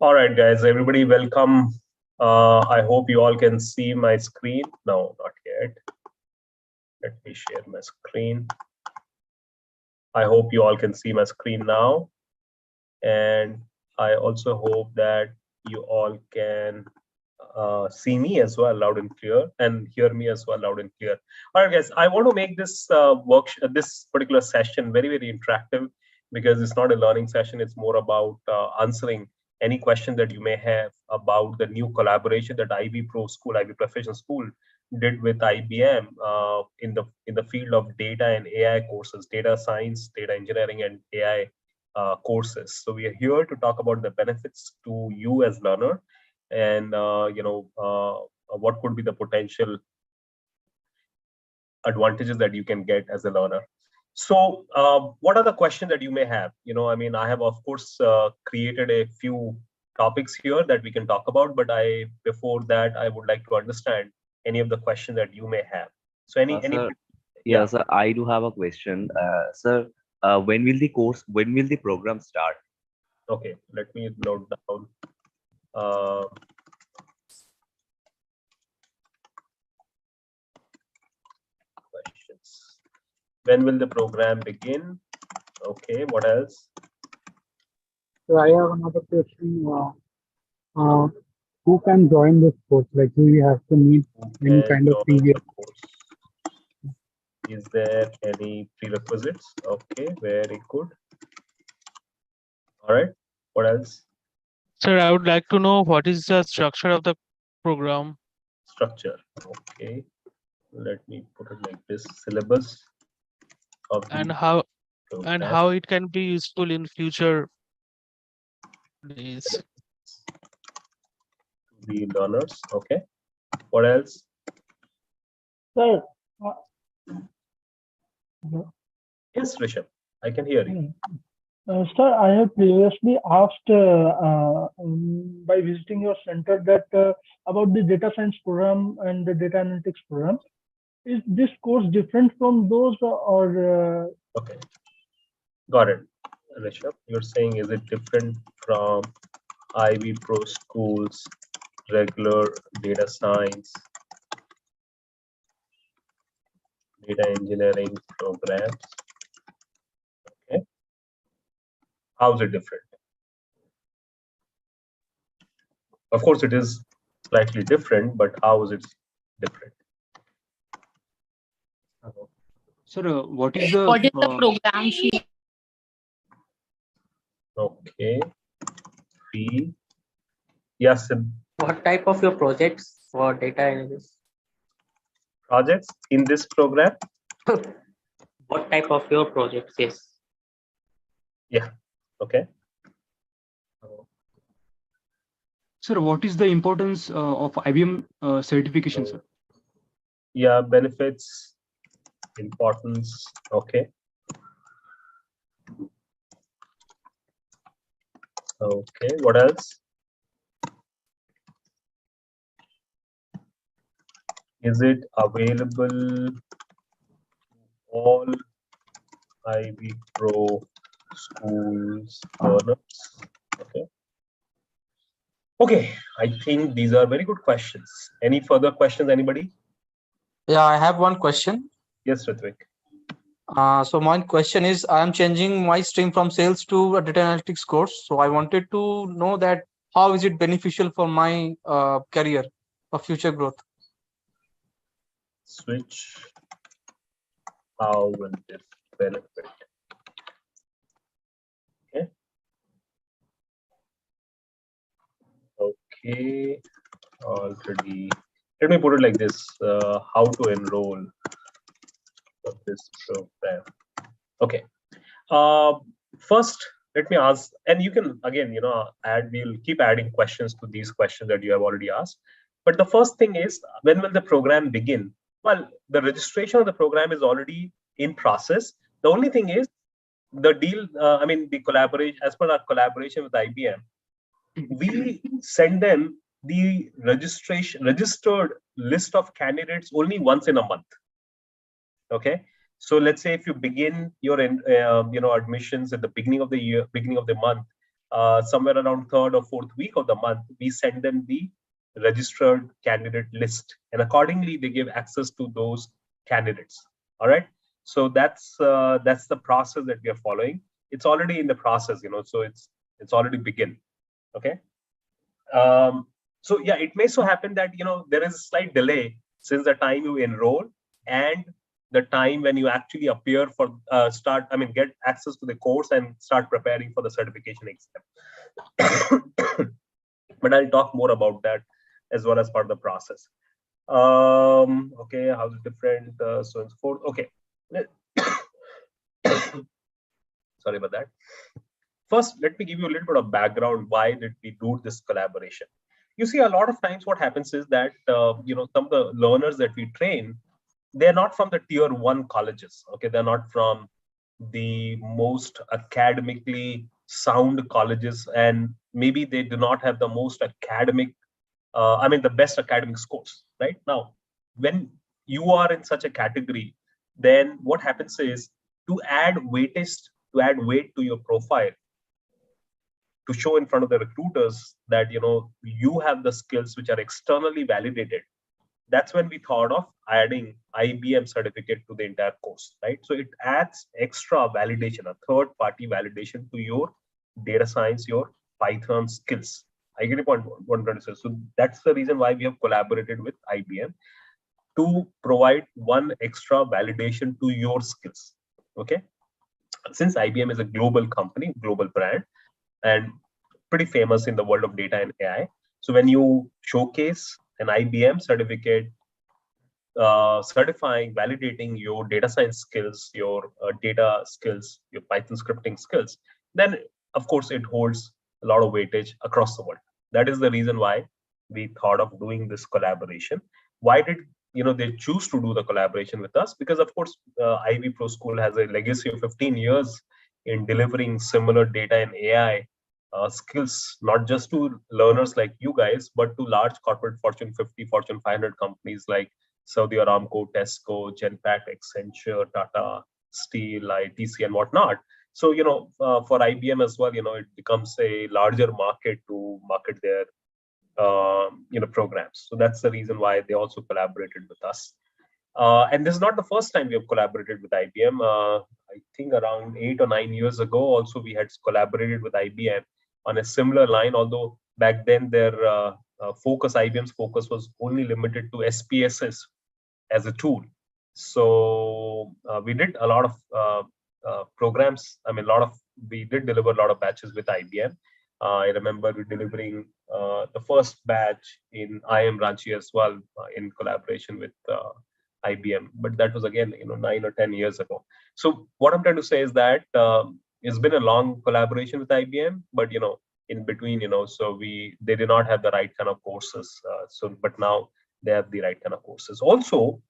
All right, guys, everybody, welcome. I hope you all can see my screen. No, not yet. Let me share my screen. I hope you all can see my screen now. And I also hope that you all can see me as well loud and clear and hear me as well loud and clear. All right, guys, I want to make this this particular session very, very interactive because it's not a learning session. It's more about answering any question that you may have about the new collaboration that IvyProSchool, Ivy Professional School did with IBM in the field of data and AI courses, data science, data engineering, and AI courses. So we are here to talk about the benefits to you as learner and what could be the potential advantages that you can get as a learner. So what are the questions that you may have? I mean, I have of course created a few topics here that we can talk about, but before that I would like to understand any of the questions that you may have. So any Sir, yeah. sir, I do have a question. Sir, when will the program start? Okay, let me note down. Questions. When will the program begin? Okay, what else? So I have another question. Who can join this course? Like, do you have to meet any kind of previous? Is there any prerequisites? Okay, very good. All right, what else? Sir, I would like to know what is the structure of the program. Structure. Okay, let me put it like this: syllabus of and program. how it can be useful in future days. The learners. Okay, what else? Sir, Yes, Rishabh, I can hear you. Sir, I have previously asked by visiting your center that about the data science program and the data analytics program. Is this course different from those or? Okay, got it. Rishabh, you're saying is it different from IvyProSchool's regular data science, data engineering programs? Okay, how is it different? Of course, it is slightly different, but how is it different? Sir, what is the program fee? Okay, fee. Yes. What type of your projects for data analysis? Projects in this program? What type of your projects? Yes. Yeah. Okay. Sir, what is the importance of IBM certification, sir? Yeah, benefits, importance. Okay. Okay, what else? Is it available all IvyProSchool's learners? Okay. Okay, I think these are very good questions. Any further questions, anybody? Yeah, I have one question. Yes, Ritvik. So my question is, I am changing my stream from sales to a data analytics course. So I wanted to know that how is it beneficial for my career or future growth? Switch. How will this benefit? Okay. Okay. Already. Let me put it like this: how to enroll for this program. Okay. First, let me ask, and you can again, add. We'll keep adding questions to these questions that you have already asked. But the first thing is, when will the program begin? Well, the registration of the program is already in process. The only thing is the deal. The collaboration, as per our collaboration with IBM, we send them the registered list of candidates only once in a month. Okay, so let's say if you begin your admissions at the beginning of the year, beginning of the month, somewhere around 3rd or 4th week of the month, we send them the registered candidate list, and accordingly they give access to those candidates. All right, so that's the process that we are following. It's already in the process, so it's already begin. Okay. So yeah, it may so happen that there is a slight delay since the time you enroll and the time when you actually appear for get access to the course and start preparing for the certification exam. But I'll talk more about that as well as part of the process. Okay, how's it different, so and so forth. Okay. Sorry about that. First, let me give you a little bit of background. Why did we do this collaboration? You see, a lot of times what happens is that some of the learners that we train, they're not from the tier 1 colleges. Okay, they're not from the most academically sound colleges, and maybe they do not have the most academic the best academic scores. Right now, when you are in such a category, then what happens is, to add weight to your profile, to show in front of the recruiters that you have the skills which are externally validated, that's when we thought of adding IBM certificate to the entire course, right? So it adds extra validation, a third party validation to your data science, your Python skills. I get your point, what I'm trying to say. So that's the reason why we have collaborated with IBM, to provide one extra validation to your skills. Okay. Since IBM is a global company, global brand, and pretty famous in the world of data and AI. So when you showcase an IBM certificate, certifying, validating your data science skills, your data skills, your Python scripting skills, then of course it holds a lot of weightage across the world. That is the reason why we thought of doing this collaboration. Why did they choose to do the collaboration with us? Because of course, IvyProSchool has a legacy of 15 years in delivering similar data and AI skills, not just to learners like you guys, but to large corporate Fortune 50, Fortune 500 companies like Saudi Aramco, Tesco, Genpact, Accenture, Tata Steel, ITC, and whatnot. So, for IBM as well, it becomes a larger market to market their programs. So that's the reason why they also collaborated with us. And this is not the first time we have collaborated with IBM. I think around 8 or 9 years ago, also we had collaborated with IBM on a similar line, although back then their IBM's focus was only limited to SPSS as a tool. So we did a lot of programs. We did deliver a lot of batches with IBM. I remember we delivering the first batch in IIM Ranchi as well, in collaboration with IBM, but that was again 9 or 10 years ago. So what I'm trying to say is that it's been a long collaboration with IBM, but in between, so they did not have the right kind of courses. But now they have the right kind of courses. Also,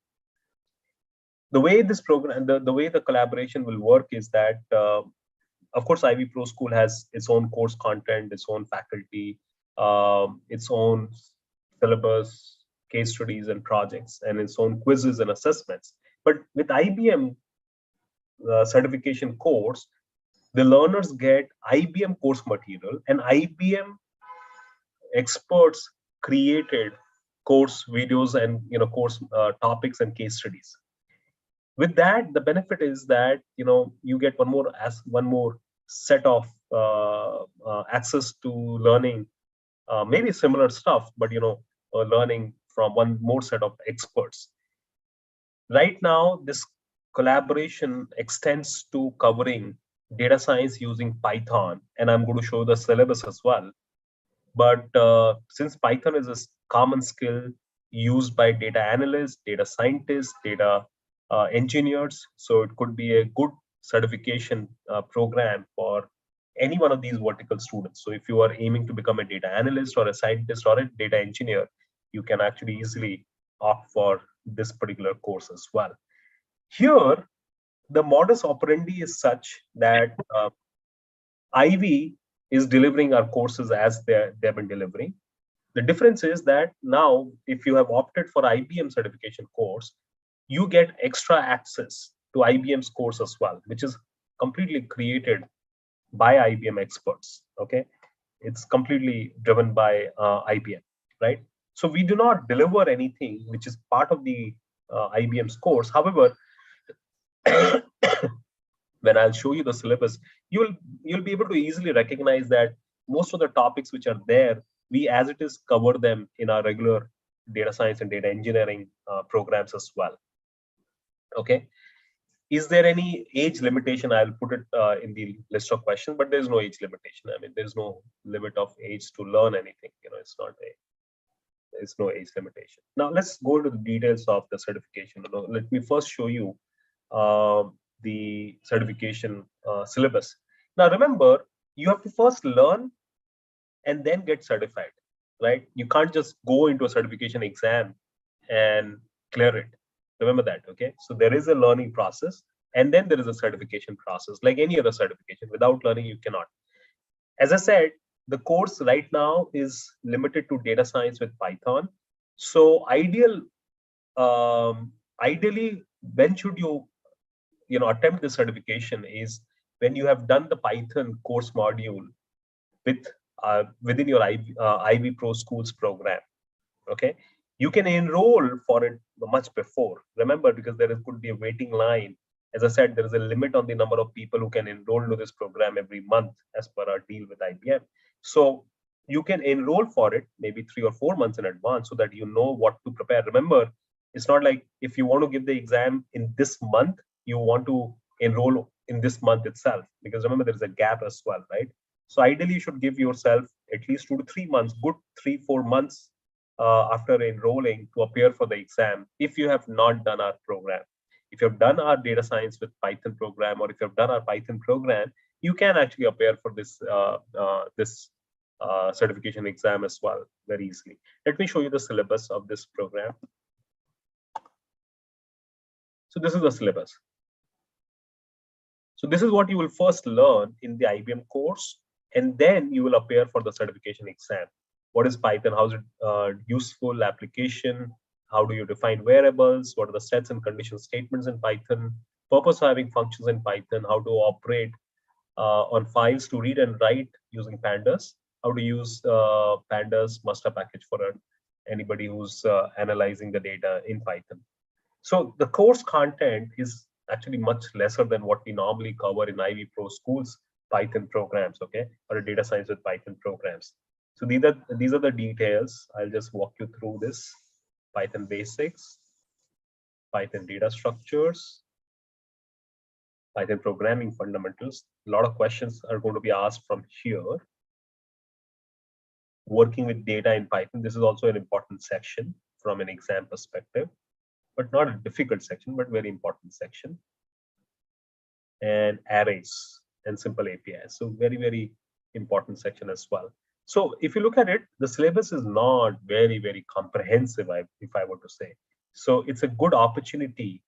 the way this program, the way the collaboration will work is that, of course, IvyProSchool has its own course content, its own faculty, its own syllabus, case studies and projects, and its own quizzes and assessments. But with IBM certification course, the learners get IBM course material, and IBM experts created course videos and course topics and case studies. With that, the benefit is that you get one more set of access to learning, maybe similar stuff, but learning from one more set of experts. Right now, this collaboration extends to covering data science using Python, and I'm going to show the syllabus as well. But since Python is a common skill used by data analysts, data scientists, data engineers, so it could be a good certification program for any one of these vertical students. So if you are aiming to become a data analyst or a scientist or a data engineer, you can actually easily opt for this particular course as well. Here, the modus operandi is such that Ivy is delivering our courses as they've been delivering. The difference is that now, if you have opted for IBM certification course, you get extra access to IBM's course as well, which is completely created by IBM experts. Okay, it's completely driven by IBM, right? So we do not deliver anything which is part of the IBM's course. However, when I'll show you the syllabus, you'll be able to easily recognize that most of the topics which are there, we as it is cover them in our regular data science and data engineering programs as well. Okay. Is there any age limitation? I'll put it in the list of questions, but there's no age limitation. I mean, there's no limit of age to learn anything. You know, there's no age limitation. Now let's go into the details of the certification. Let me first show you the certification syllabus. Now remember, you have to first learn and then get certified, right? You can't just go into a certification exam and clear it. Remember that, okay? So there is a learning process and then there is a certification process. Like any other certification, without learning, you cannot. As I said, the course right now is limited to data science with Python. So ideally, when should you attempt the certification is when you have done the Python course module with within your IvyProSchool's program. Okay, you can enroll for it much before. Remember, because there could be a waiting line. As I said, there is a limit on the number of people who can enroll to this program every month as per our deal with IBM. So you can enroll for it maybe 3 or 4 months in advance so that you know what to prepare. Remember, it's not like if you want to give the exam in this month, you want to enroll in this month itself, because remember there is a gap as well, right? So ideally you should give yourself at least 2 to 3 months, good 3-4 months after enrolling to appear for the exam if you have not done our program. If you have done our data science with Python program, or if you have done our Python program, you can actually appear for this certification exam as well very easily. Let me show you the syllabus of this program. So this is the syllabus. So this is what you will first learn in the IBM course, and then you will appear for the certification exam. What is Python? How is it useful application? How do you define variables? What are the sets and condition statements in Python? Purpose of having functions in Python? How to operate on files to read and write using pandas? How to use pandas master package for anybody who's analyzing the data in Python. So the course content is actually much lesser than what we normally cover in IvyProSchool's Python programs, okay, or a data science with Python programs. So these are the details. I'll just walk you through this. Python basics, Python data structures, Python programming fundamentals. A lot of questions are going to be asked from here. Working with data in Python. This is also an important section from an exam perspective, but not a difficult section, but very important section. And arrays and simple APIs. So very, very important section as well. So if you look at it, the syllabus is not very, very comprehensive, if I were to say. So it's a good opportunity,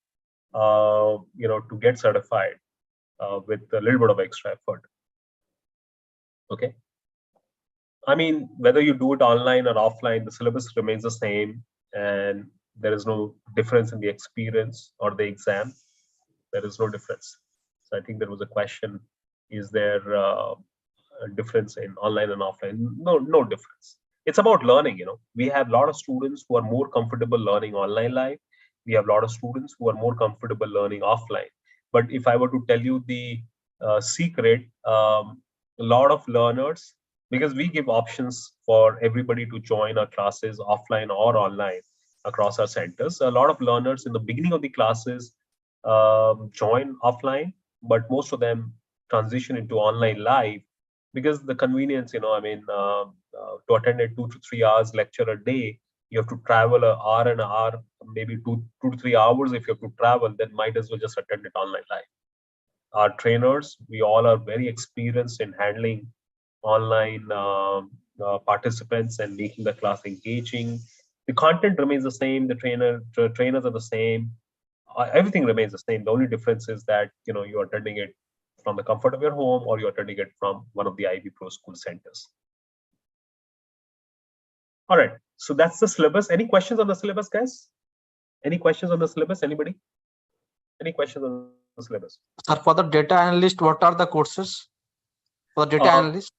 to get certified with a little bit of extra effort. Okay. I mean, whether you do it online or offline, the syllabus remains the same, and there is no difference in the experience or the exam. There is no difference. So I think there was a question: is there a difference in online and offline? No difference. It's about learning. We have a lot of students who are more comfortable learning online live. We have a lot of students who are more comfortable learning offline. But if I were to tell you the secret, a lot of learners, because we give options for everybody to join our classes offline or online across our centers. A lot of learners in the beginning of the classes join offline, but most of them transition into online live because the convenience, to attend a 2 to 3 hours lecture a day, you have to travel an hour and an hour, maybe 2 to 3 hours. If you have to travel, then might as well just attend it online live. Our trainers, we all are very experienced in handling online participants and making the class engaging. The content remains the same. The trainers are the same. Everything remains the same. The only difference is that you're attending it from the comfort of your home, or you're attending it from one of the IvyProSchool centers. All right, so that's the syllabus. Any questions on the syllabus, guys? Any questions on the syllabus? Anybody? Any questions on the syllabus? Sir, for the data analyst, what are the courses? for data Uh, analyst?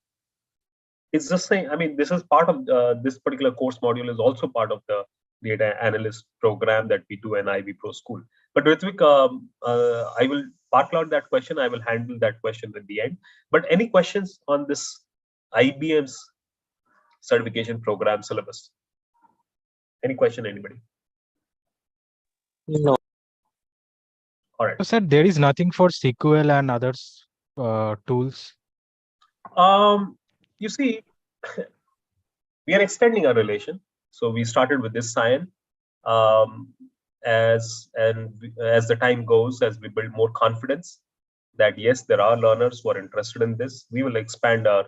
It's the same. I mean, this is part of this particular course module is also part of the data analyst program that we do in IvyProSchool. But Ritvik, I will park out that question. I will handle that question at the end. But any questions on this IBM's certification program syllabus? Any question, anybody? No. All right. So, sir, there is nothing for SQL and others tools. You see, we are extending our relation. So we started with this science. As the time goes, as we build more confidence that yes, there are learners who are interested in this, we will expand our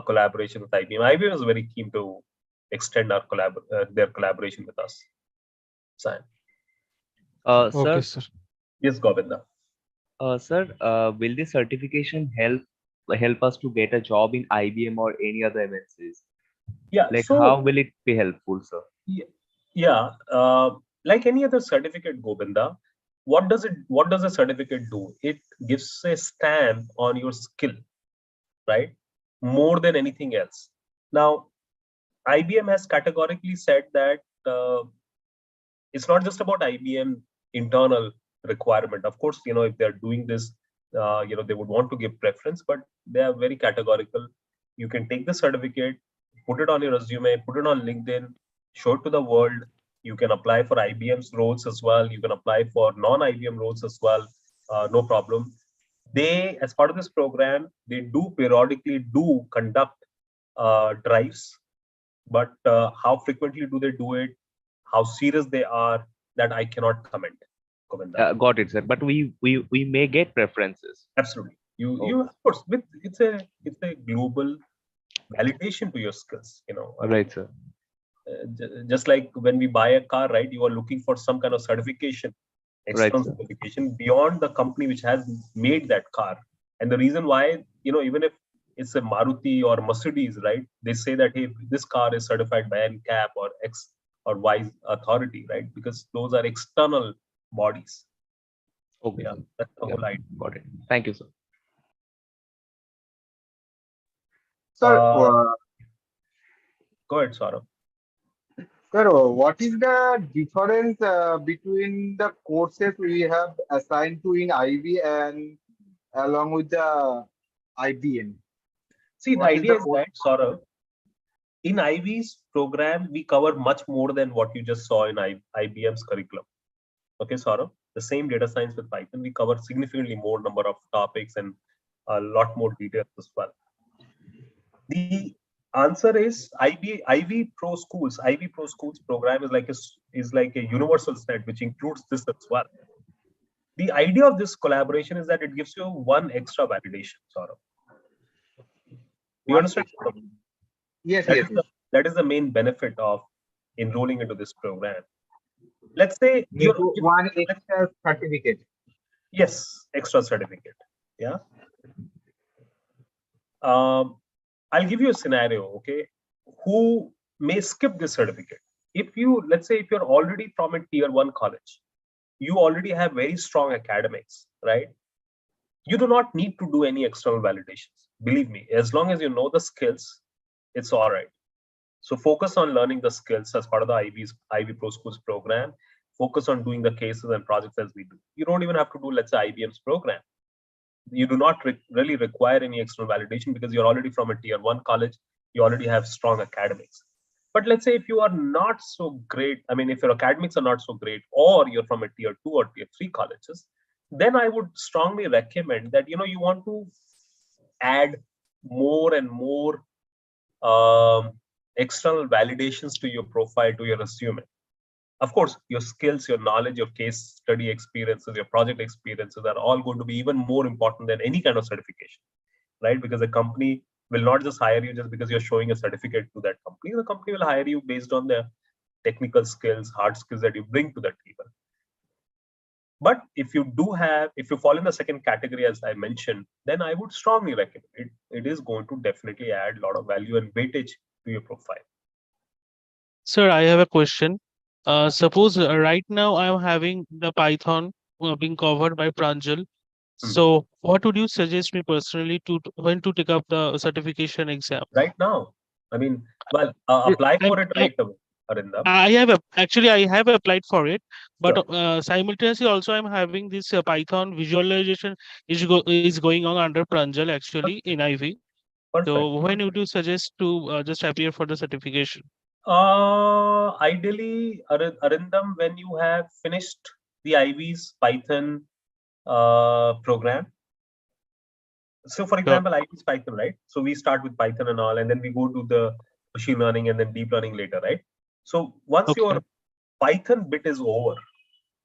collaboration with IBM. IBM is very keen to extend our their collaboration with us. Science. Okay, Sir, sir. Yes, Govinda. sir, will this certification help us to get a job in IBM or any other MNCs? Yeah. Like, So how will it be helpful, sir? yeah, like any other certificate, Govinda, what does a certificate do? It gives a stamp on your skill, right? More than anything else. Now, IBM has categorically said that it's not just about IBM internal requirement. Of course, if they're doing this, they would want to give preference, but they are very categorical. You can take the certificate, put it on your resume, put it on LinkedIn, show it to the world. You can apply for IBM's roles as well. You can apply for non-IBM roles as well. No problem. They, as part of this program, they do periodically conduct drives, but how frequently do they do it? How serious they are, that I cannot comment. Govinda. Got it, sir. But we may get preferences. Absolutely. You of course, it's a global validation to your skills. Right, sir. Just like when we buy a car, right? You are looking for some kind of certification, external Right, certification beyond the company which has made that car. And the reason why, even if it's a Maruti or Mercedes, right? They say that, hey, this car is certified by NCAP or X or Y authority, right? Because those are external bodies. Okay. Yeah, Sir. that's the Yeah, whole idea. got it. Thank you, sir. Sir, Go ahead, Saurabh. sir, what is the difference between the courses we have assigned to in IB and along with the IBM? See, the What is idea the is that, Saurabh, in Ivy's program, we cover much more than what you just saw in IBM's curriculum. Okay, Saurabh, the same data science with Python, we cover significantly more number of topics and a lot more details as well. The answer is IvyProSchool's program is like a universal set which includes this as well. The idea of this collaboration is that it gives you one extra validation, Saurabh. You understand? Yes, That yes. that is the main benefit of enrolling into this program. Let's say you're One extra certificate. yes, extra certificate. Yeah. I'll give you a scenario, okay? Who may skip this certificate? Let's say if you're already from a tier 1 college, you already have very strong academics, right? You do not need to do any external validations. Believe me, as long as you know the skills, it's all right. So focus on learning the skills as part of the IvyProSchool's program. Focus on doing the cases and projects as we do. You don't even have to do, let's say, IBM's program. You do not really require any external validation because you're already from a tier 1 college. You already have strong academics. But let's say if you are not so great, I mean, if your academics are not so great, or you're from a tier 2 or tier 3 colleges, then I would strongly recommend that, you want to add more and more external validations to your profile, to your resume. Of course, your skills, your knowledge, your case study experiences, your project experiences are all going to be even more important than any kind of certification, right? Because the company will not just hire you just because you're showing a certificate to that company. The company will hire you based on the technical skills, hard skills that you bring to the table. But if you fall in the second category, as I mentioned, then I would strongly recommend it. It is going to definitely add a lot of value and weightage to your profile. Sir, I have a question. Suppose right now I am having the Python being covered by Pranjal, So what would you suggest me personally to when to take up the certification exam? Right now, I mean, well, apply for it right away, Arindam. Actually I have applied for it, but Sure. simultaneously also I'm having this Python visualization is going on under Pranjal actually in Ivy. Perfect. So when would you suggest to just appear for the certification? Ideally, Arindam, when you have finished the Ivy's Python program. So, for example, Ivy's Python, right? So we start with Python and all, and then we go to the machine learning and then deep learning later, right? So once your Python bit is over,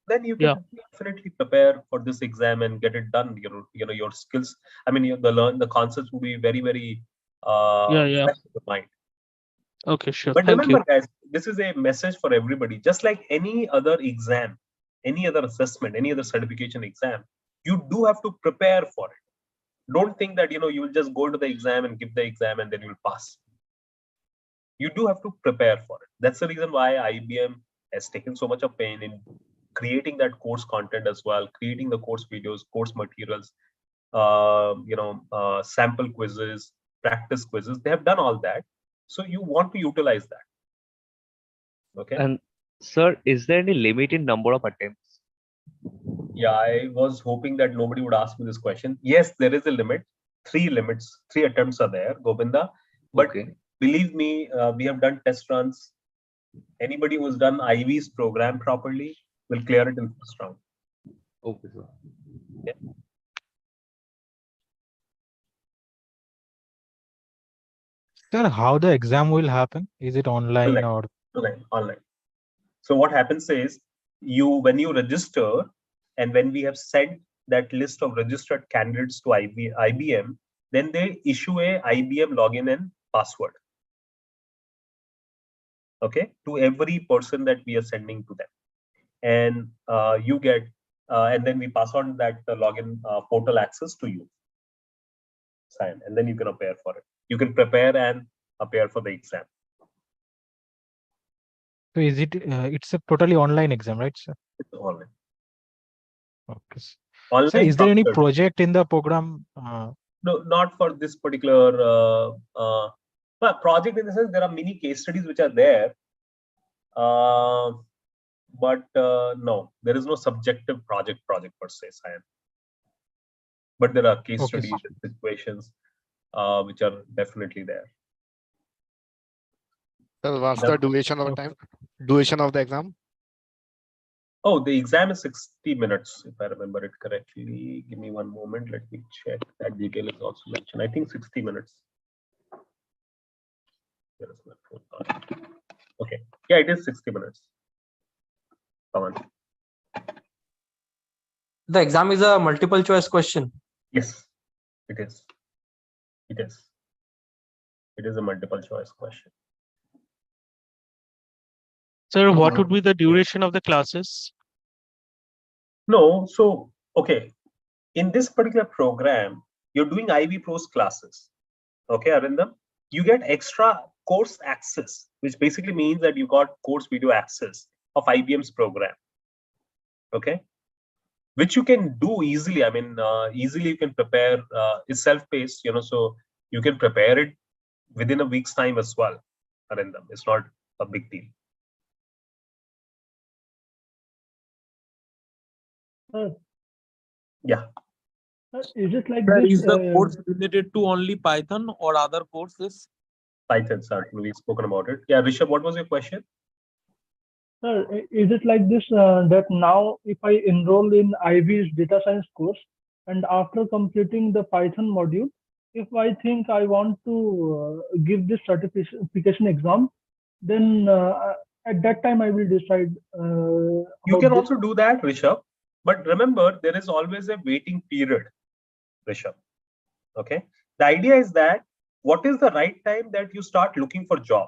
then you can definitely prepare for this exam and get it done. You know your skills. I mean, the concepts will be very, very fresh in the mind. Okay, sure. But Thank you. remember, guys, this is a message for everybody. Just like any other exam, any other assessment, any other certification exam, you do have to prepare for it. Don't think that you will just go to the exam and give the exam and then you'll pass. You do have to prepare for it. That's the reason why IBM has taken so much of pain in creating that course content as well, creating the course videos, course materials, sample quizzes, practice quizzes. They have done all that. So you want to utilize that. Okay. And sir, is there any limit in number of attempts? Yeah, I was hoping that nobody would ask me this question. Yes, there is a limit. 3 limits, 3 attempts are there, Govinda. But believe me, we have done test runs. Anybody who's done Ivy's program properly will clear it in first round. Okay, sir. Yeah. Sir, how the exam will happen? Is it online or? Online. So what happens is when you register and when we have sent that list of registered candidates to IBM, then they issue a IBM login and password. Okay, to every person that we are sending to them, and you get, and then we pass on that login portal access to you. Sign, and then you can appear for it. You can prepare and appear for the exam. So is it? It's a totally online exam, right, sir? It's online. Okay. Online. Sir, is there any project in the program? No, not for this particular project. In the sense, there are many case studies which are there, but no, there is no subjective project per se, Sayan. But there are case studies and situations which are definitely there. So what's the duration of the time? Duration of the exam? Oh, the exam is 60 minutes, if I remember it correctly. Give me one moment. Let me check. That detail is also mentioned. I think 60 minutes. Okay. Yeah, it is 60 minutes. Come on. The exam is a multiple choice question. Yes, it is. It is. It is a multiple choice question. Sir, what would be the duration of the classes? No, so, okay. In this particular program, you're doing IvyPro's classes. Okay, Arindam? You get extra course access, which basically means that you got course video access of IBM's program. Okay, which you can do easily. I mean, easily you can prepare. It's self-paced, so you can prepare it within a week's time as well. Arindam, it's not a big deal. Yeah. Is it like this? Is the course related to only Python or other courses? Python, certainly. We've spoken about it. Yeah, Rishabh, what was your question? Sir, is it like this that now if I enroll in Ivy's data science course and after completing the Python module, if I think I want to give this certification exam, then at that time I will decide. You can also do that, Rishabh. But remember, there is always a waiting period, Rishabh. Okay. The idea is that what is the right time that you start looking for job?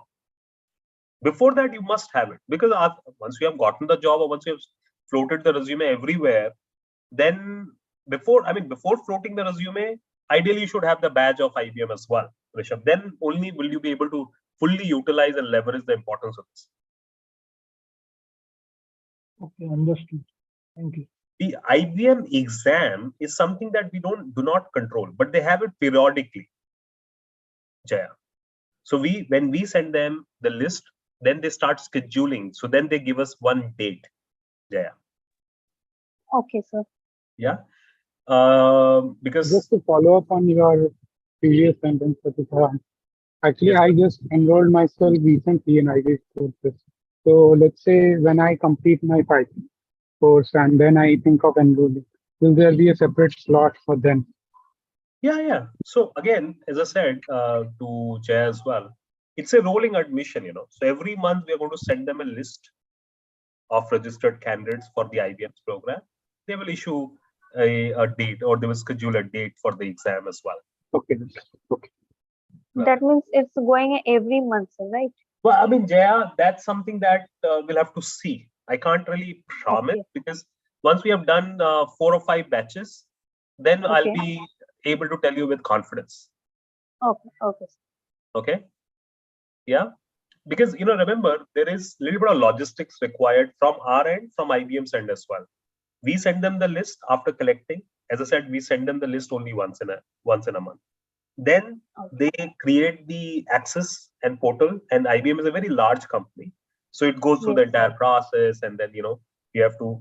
Before that, you must have it, because once you have gotten the job or once you have floated the resume everywhere, then before floating the resume, ideally you should have the badge of IBM as well, Rishabh. Then only will you be able to fully utilize and leverage the importance of this. Okay, understood. Thank you. The IBM exam is something that we do not control, but they have it periodically, Jaya. So when we send them the list, then they start scheduling. So then they give us one date, Jaya. Okay, sir. Yeah. Because just to follow up on your previous sentence, actually, yes, I just enrolled myself recently in IBM courses. So let's say when I complete my Python course and then I think of enrolling, will there be a separate slot for them? yeah. So again, as I said to Jay as well, it's a rolling admission, So every month we are going to send them a list of registered candidates for the IBM program. They will issue a date, or they will schedule a date for the exam as well. Okay. That means it's going every month, sir, right? Well, I mean, Jaya, that's something that we'll have to see. I can't really promise, because once we have done 4 or 5 batches, then I'll be able to tell you with confidence. Okay. Yeah. Because, remember, there is a little bit of logistics required from our end, from IBM's end as well. We send them the list after collecting. As I said, we send them the list only once in a month. Then they create the access and portal, and IBM is a very large company, so it goes through the entire process, and then you have to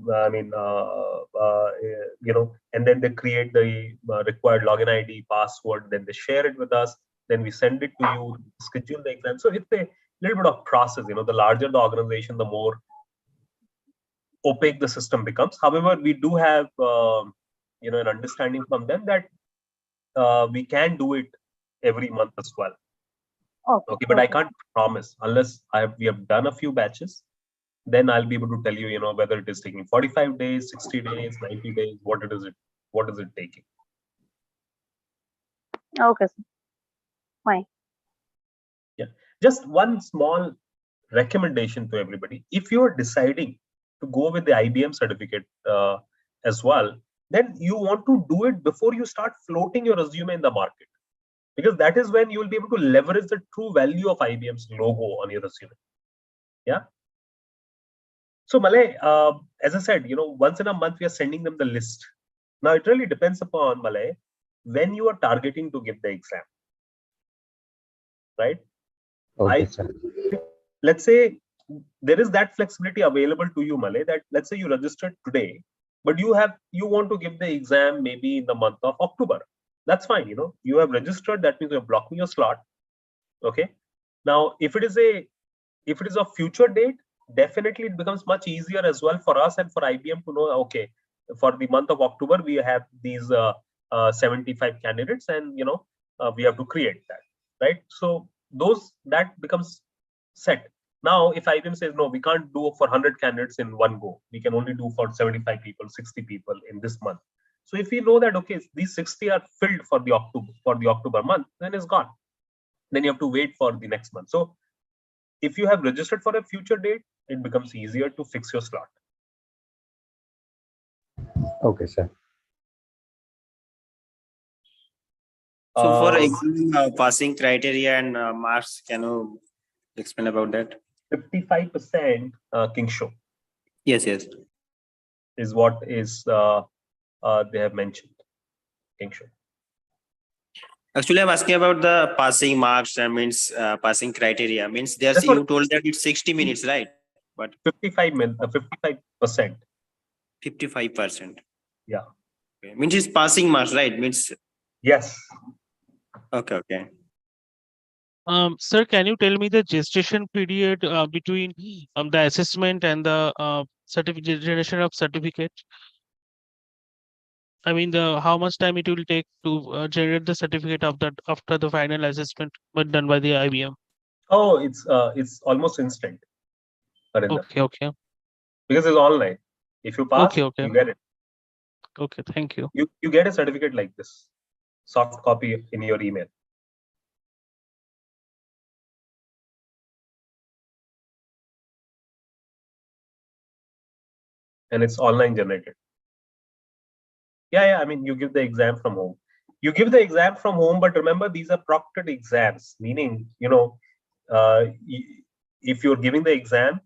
and then they create the required login ID, password, then they share it with us, then we send it to you, schedule the exam. So it's a little bit of process. The larger the organization, the more opaque the system becomes. However, we do have an understanding from them that we can do it every month as well. Okay, but I can't promise unless we have done a few batches. Then I'll be able to tell you, whether it is taking 45 days, 60 days, 90 days, what is it taking. Okay, sir. Fine. Yeah, just one small recommendation to everybody. If you are deciding to go with the IBM certificate as well, then you want to do it before you start floating your resume in the market, because that is when you will be able to leverage the true value of IBM's logo on your resume. Yeah. So Malay, as I said, once in a month we are sending them the list. Now it really depends upon, Malay, when you are targeting to give the exam, right? Okay, sir. Let's say there is that flexibility available to you, Malay, that let's say you registered today, but you want to give the exam maybe in the month of October. That's fine. You have registered, that means you have blocked your slot. Okay. Now, if it is a future date, definitely it becomes much easier as well for us and for IBM to know, okay, for the month of October, we have these 75 candidates, and we have to create that, right? So that becomes set. Now, if IBM says, no, we can't do for 100 candidates in one go, we can only do for 75 people, 60 people in this month. So if we know that, okay, these 60 are filled for the October month, then it's gone. Then you have to wait for the next month. So if you have registered for a future date, it becomes easier to fix your slot. Okay, sir. So for exam passing criteria and marks, can you explain about that? 55% Kingshow. Yes. Is what is they have mentioned. Kingshow. Actually, I'm asking about the passing marks and means passing criteria. Means there's you told that it's 60 minutes, right? But 55%. 55%. Yeah. Okay. Means it's passing marks, right? Means yes. Okay. Sir, can you tell me the gestation period between the assessment and the generation of certificate? I mean, how much time it will take to generate the certificate of that after the final assessment but done by the IBM? Oh, it's almost instant. Okay. Because it's online. If you pass, okay. you get it. Okay, thank you. You get a certificate like this, soft copy in your email. And it's online generated. Yeah. I mean, you give the exam from home. But remember, these are proctored exams, meaning, if you're giving the exam,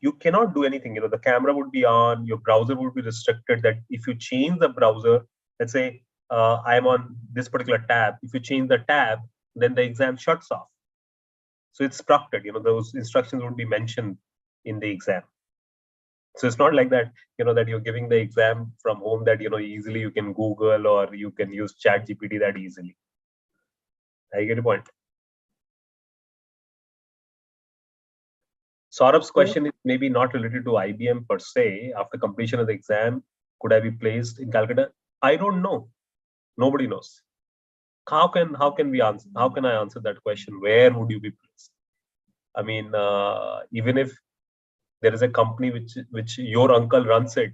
you cannot do anything. The camera would be on, your browser would be restricted, that if you change the browser, let's say I am on this particular tab, if you change the tab, then the exam shuts off. So it's structured, those instructions would be mentioned in the exam. So it's not like that, that you're giving the exam from home, that, easily you can Google or you can use ChatGPT that easily. I get your point. Saurabh's question is maybe not related to IBM per se. After completion of the exam, could I be placed in Calcutta? I don't know. Nobody knows. How can we answer? How can I answer that question? Where would you be placed? I mean, even if there is a company which your uncle runs it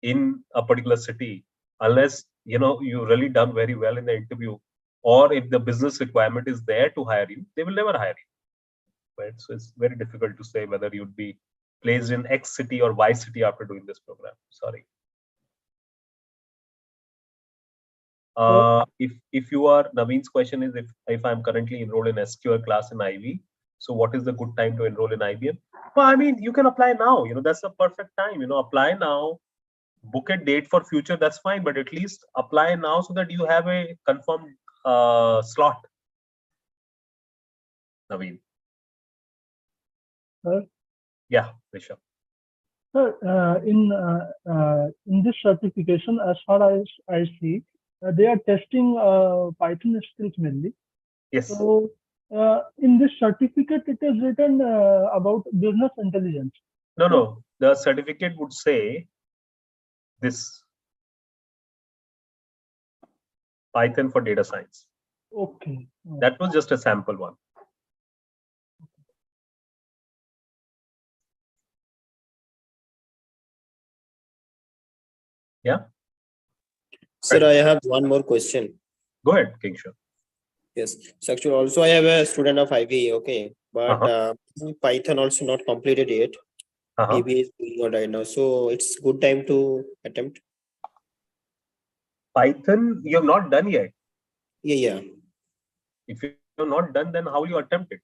in a particular city, unless you really done very well in the interview, or if the business requirement is there to hire you, they will never hire you. Right? So it's very difficult to say whether you'd be placed in X city or Y city after doing this program. Sorry. If you are, Naveen's question is, if I'm currently enrolled in SQL class in Ivy, so what is the good time to enroll in IBM? Well, I mean, you can apply now. That's the perfect time. Apply now, book a date for future. That's fine, but at least apply now so that you have a confirmed slot. Naveen. Yeah, Rishabh. Sir, in this certification, as far as I see, they are testing Python skills mainly. Yes. So in this certificate, it is written about business intelligence. No. The certificate would say this: Python for data science. Okay. That was just a sample one. Yeah. Sir, I have one more question. Go ahead, Kingshaw. Yes. So actually, also I have a student of IB. Okay, but Python also not completed yet. Maybe it's going on right now. So it's good time to attempt. Python, you have not done yet. Yeah. If you have not done, then how you attempt it?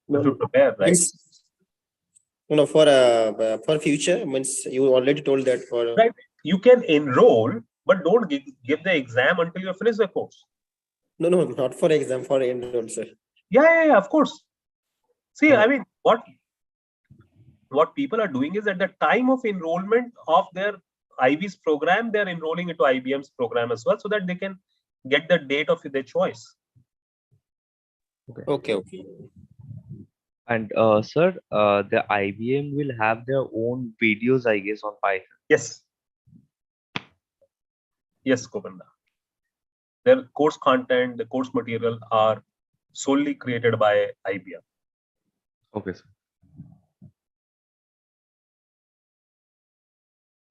You No, have to prepare, right? No, for future, means you already told that for right. You can enroll, but don't give the exam until you finish the course. No, not for exam, for enroll, sir. Yeah, of course. See, I mean, what people are doing is at the time of enrollment of their IB's program, they're enrolling into IBM's program as well, so that they can get the date of their choice. Okay. And sir, the IBM will have their own videos, I guess, on Python. Yes, Govinda. Their course content, the course material are solely created by IBM. Okay, sir.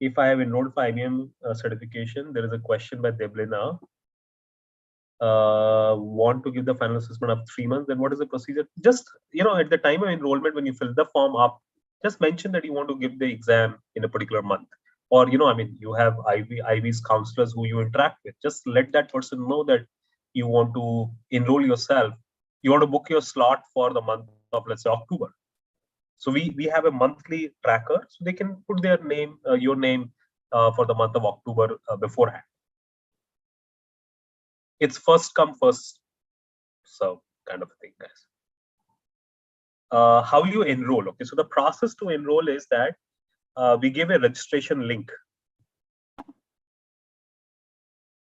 If I have enrolled for IBM certification, there is a question by Deblina. Want to give the final assessment of 3 months, then what is the procedure? Just, at the time of enrollment, when you fill the form up, just mention that you want to give the exam in a particular month. Or, I mean, you have IB's counselors who you interact with. Just let that person know that you want to enroll yourself. You want to book your slot for the month of, let's say, October. So we have a monthly tracker, so they can put their name, your name for the month of October beforehand. It's first come, first serve kind of a thing, guys. How you enroll? Okay, so the process to enroll is that we give a registration link.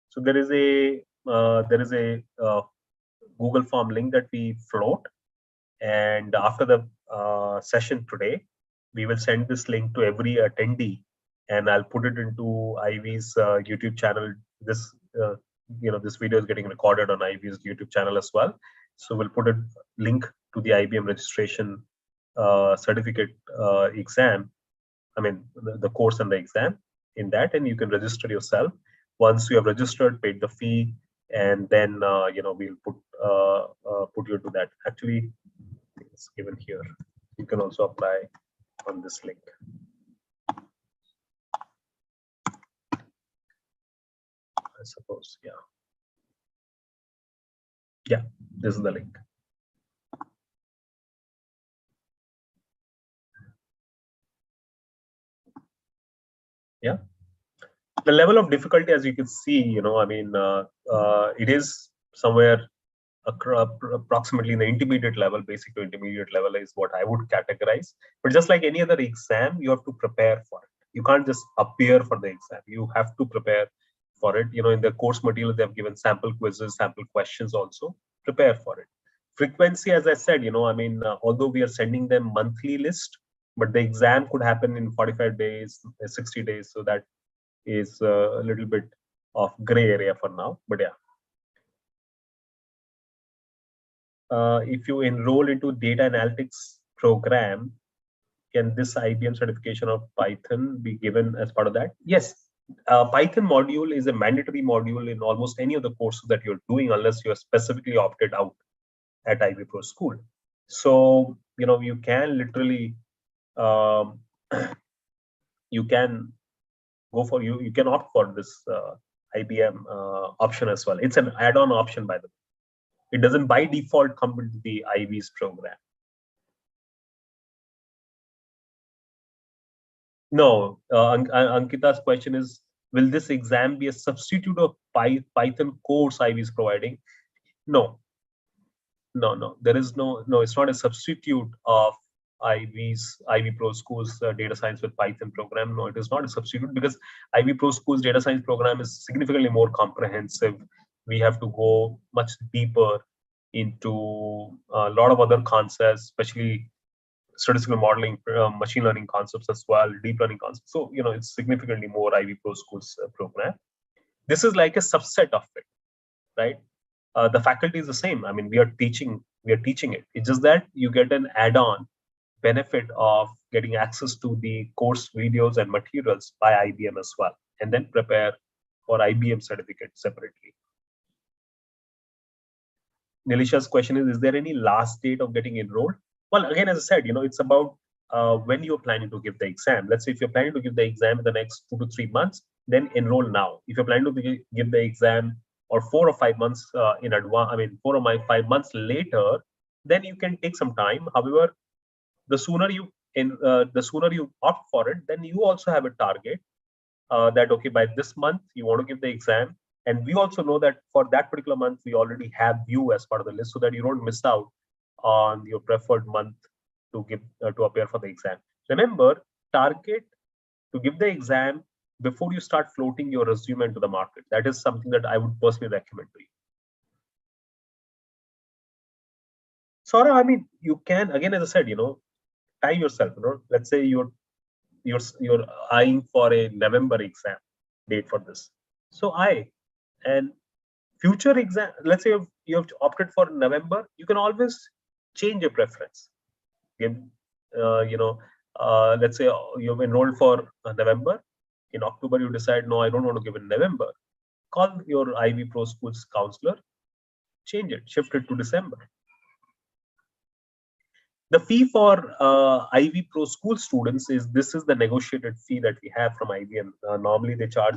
So there is a Google form link that we float, and after the session today, we will send this link to every attendee, and I'll put it into Ivy's YouTube channel. This this video is getting recorded on Ivy's YouTube channel as well. So we'll put a link to the IBM registration certificate exam. I mean, the course and the exam in that, and you can register yourself. Once you have registered, paid the fee, and then we'll put you to that. Actually, it's given here. You can also apply on this link. I suppose, yeah, this is the link. Yeah. The level of difficulty, as you can see, I mean, it is somewhere approximately in the intermediate level. Basic to intermediate level is what I would categorize. But just like any other exam, you have to prepare for it. You can't just appear for the exam. You have to prepare for it. In the course material, they have given sample quizzes, sample questions also. Prepare for it. Frequency, as I said, I mean, although we are sending them monthly list, but the exam could happen in 45 days, 60 days. So that is a little bit of gray area for now, but yeah. If you enroll into data analytics program, can this IBM certification of Python be given as part of that? Yes. Python module is a mandatory module in almost any of the courses that you're doing, unless you're specifically opted out at IvyProSchool. So, you can literally, you can go for, you can opt for this IBM option as well. It's an add-on option, by the way. It doesn't by default come with the IV's program. No, Ankita's question is, will this exam be a substitute of Python course IV is providing? No. There is no, it's not a substitute of IvyProSchool's data science with Python program. No, it is not a substitute, because IvyProSchool's data science program is significantly more comprehensive. We have to go much deeper into a lot of other concepts, especially statistical modeling, machine learning concepts as well, deep learning concepts. So, it's significantly more IvyProSchool's program. This is like a subset of it, right? The faculty is the same. I mean, we are teaching it. It's just that you get an add-on benefit of getting access to the course videos and materials by IBM as well, and then prepare for IBM certificate separately. Nilisha's question is there any last date of getting enrolled? Well, again, as I said, it's about when you're planning to give the exam. Let's say if you're planning to give the exam in the next 2 to 3 months, then enroll now. If you're planning to give the exam or 4 or 5 months in advance, 4 or 5 months later, then you can take some time. However, the sooner you opt for it, then you also have a target that, okay, by this month you want to give the exam. And we also know that for that particular month, we already have you as part of the list, so that you don't miss out on your preferred month to give to appear for the exam. Remember, target to give the exam before you start floating your resume into the market. That is something that I would personally recommend to you. Sora, I mean, you can, again, as I said, time yourself. Let's say you're eyeing for a November exam date for this. So and future exam, let's say you have opted for November, you can always change your preference. Let's say you've enrolled for November. In October, you decide, no, I don't want to give in November. Call your IvyProSchool's counselor, change it, shift it to December. The fee for IvyProSchool students is, this is the negotiated fee that we have from IBM. Normally, they charge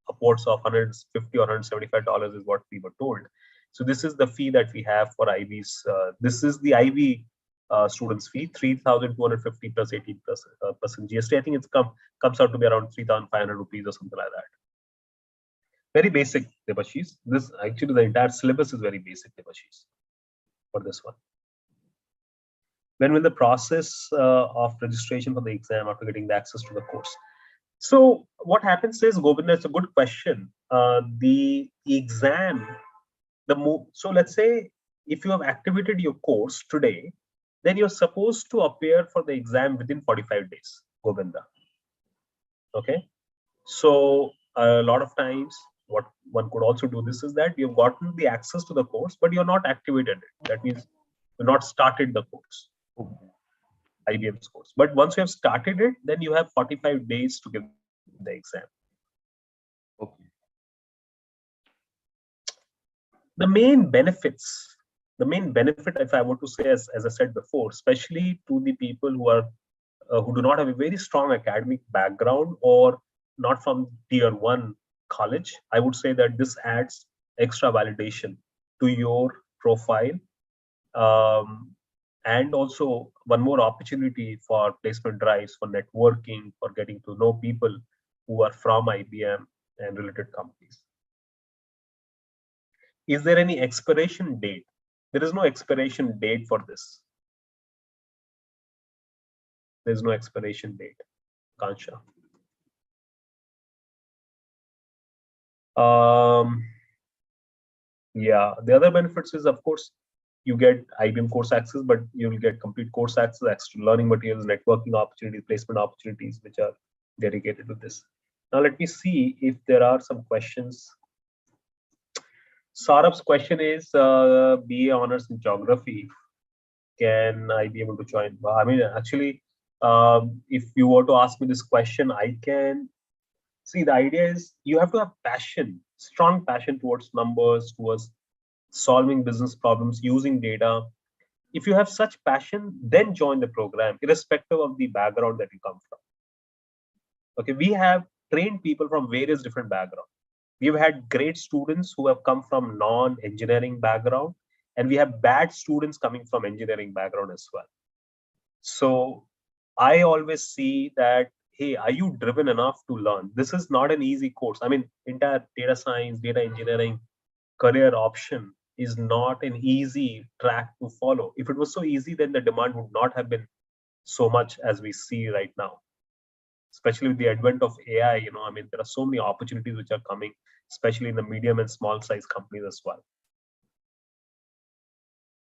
upwards of $150 or $175 is what we were told. So this is the fee that we have for IVs. This is the Ivy students fee, 3,250 plus 18% GST. I think it comes out to be around 3,500 rupees or something like that. Very basic, Debashis. This actually, the entire syllabus is very basic, Debashis, for this one. When will the process of registration for the exam after getting the access to the course? So what happens is, Govinda, it's a good question. The exam, so let's say if you have activated your course today, then you're supposed to appear for the exam within 45 days, Govinda. Okay. So a lot of times, what one could also do this is that you've gotten the access to the course, but you're not activated it. That means you've not started the course. IBM's course. But once you have started it, then you have 45 days to give the exam. Okay. The main benefit, if I were to say, as I said before, especially to the people who do not have a very strong academic background or not from tier 1 college, I would say that this adds extra validation to your profile. And also one more opportunity for placement drives, for networking, for getting to know people who are from IBM and related companies. Is there any expiration date? There is no expiration date for this. There is no expiration date, Kansha. Yeah, the other benefits is, of course, you get IBM course access, but you will get complete course access, extra learning materials, networking opportunities, placement opportunities, which are dedicated to this. Now, let me see if there are some questions. Saurabh's question is, BA honors in geography. Can I be able to join? I mean, actually, if you were to ask me this question, I can see the idea is you have to have passion, strong passion towards numbers, towards solving business problems, using data. If you have such passion, then join the program, irrespective of the background that you come from. Okay, we have trained people from various different backgrounds. We've had great students who have come from non-engineering background, and we have bad students coming from engineering background as well. So I always see that, hey, are you driven enough to learn? This is not an easy course. I mean, entire data science, data engineering career option is not an easy track to follow. If it was so easy, then the demand would not have been so much as we see right now. Especially with the advent of AI, you know, I mean, there are so many opportunities which are coming, especially in the medium and small size companies as well.